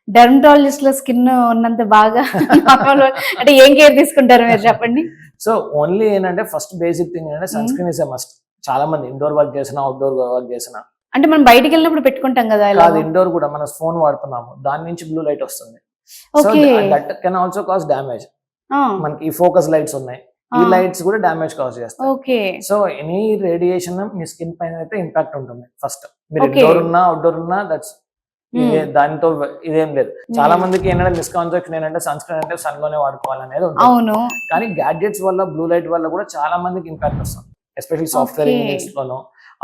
Dermatologist లో skin ఉన్నంత బాగా normal అంటే ఏం కేర్ తీసుకుంటారు మీరు చెప్పండి? సో ఓన్లీ ఏంటంటే ఫస్ట్ బేసిక్ థింగ్ ఏంటంటే sunscreen is a must. చాలా మంది ఇండోర్ వర్క్ చేసినా అవుట్డోర్ వర్క్ చేసినా అంటే మనం బయటికి వెళ్ళినప్పుడు పెట్టుకుంటాం కదా ఇలా. కాదు, ఇండోర్ కూడా మన ఫోన్ వాడుతున్నాము, దాని నుంచి బ్లూ లైట్ వస్తుంది. So okay. That can also cause damage. ఆ, మనకి ఈ ఫోకస్ లైట్స్ ఉన్నాయి, ఈ ఆ. లైట్స్ కూడా డ్యామేజ్ కాజ్ చేస్తాయి. ఓకే. సో ఎనీ రేడియేషన్ మీ స్కిన్ పైన అయితే ఇంపాక్ట్ ఉంటుంది. ఫస్ట్ మీరు Okay. ఇండోర్ ఉన్నా అవుట్డోర్ ఉన్నా దట్స్ దానితో ఇదేం లేదు. చాలా మందికి ఏంటంటే మిస్కాన్సెప్షన్ ఏంటంటే సన్ స్క్రీన్ అంటే సన్ లోనే వాడుకోవాలనేది ఉంటుంది. అవును. కానీ గ్యాడ్జెట్స్ వల్ల బ్లూ లైట్ వల్ల కూడా చాలా మందికి ఇంపాక్ట్ వస్తుంది. Especially software Okay. ఇంజనీర్స్ లోనో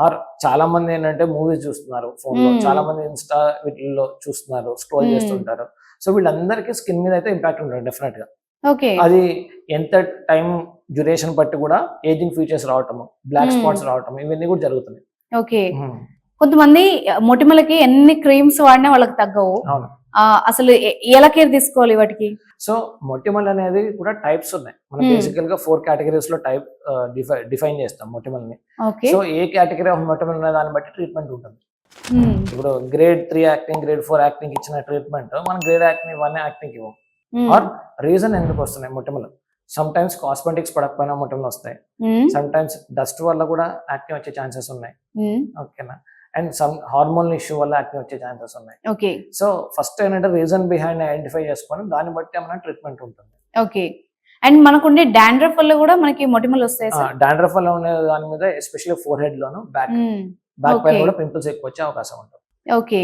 ఆర్ చాలా మంది ఏంటంటే మూవీస్ చూస్తున్నారు ఫోన్ లో, చాలా మంది ఇన్స్టా వీటిల్లో చూస్తున్నారు, స్క్రోల్ చేస్తుంటారు. సో వీళ్ళందరికీ స్కిన్ మీద అయితే ఇంపాక్ట్ ఉంటుంది డెఫినెట్ గా. ఓకే. అది ఎంత టైం డ్యూరేషన్ బట్టి కూడా ఏజింగ్ ఫీచర్స్ రావటము, బ్లాక్ స్పాట్స్ రావటం, ఇవన్నీ కూడా జరుగుతున్నాయి. ఓకే. కొంతమంది మొటిమలకి ఎన్ని క్రీమ్స్ వాడినా వాళ్ళకి తగ్గవు. అవును. అసలు ఎలా కేర్ తీసుకోవాలి వాటికి? సో మొటిమల్ అనేది కూడా టైప్స్ ఉన్నాయి. మనం బేసికల్ గా 4 కేటగిరీస్ లో టైప్ డిఫైన్ చేస్తాం మొటిమల్ని. Okay. So a category of మొటిమల్ అనే దాన్ని బట్టి ట్రీట్మెంట్ ఉంటుంది. ఇప్పుడు గ్రేడ్ 3 యాక్టింగ్, గ్రేడ్ 4 యాక్టింగ్ ఇచ్చిన ట్రీట్మెంట్ మనం గ్రేడ్ 1 యాక్టింగ్ ఇవ్వం. ఆర్ రీజన్ ఎందుకు వస్తున్నాయి మొటిమలు? సమ్ టైమ్స్ కాస్మెటిక్స్ పడకపోయినా మొటిమలు వస్తాయి, సమ్ టైమ్స్ డస్ట్ వల్ల కూడా యాక్టివ్ వచ్చే ఛాన్సెస్ ఉన్నాయి. ఓకేనా? అండ్ సమ్ హార్మోన్ ఇష్యూ వల్ల యాక్టివ్ వచ్చే ఛాన్సెస్ ఉన్నాయి. ఓకే. సో ఫస్ట్ ఏంటంటే రీజన్ బిహైండ్ ఐడెంటిఫై చేసుకొని దాన్ని బట్టి ఏమైనా ట్రీట్మెంట్ ఉంటుంది. ఓకే. అండ్ మనకుండే డాండ్రఫ్ వల్ల కూడా మనకి మొటిమలు వస్తాయి సార్? డాండ్రఫ్ వల్ల ఉండే దాని మీద ఎస్పెషల్లీ ఫోర్ హెడ్ లోను బ్యాక్ పైన కూడా పింపుల్స్ ఎక్కువ వచ్చే అవకాశం ఉంటుంది. ఓకే.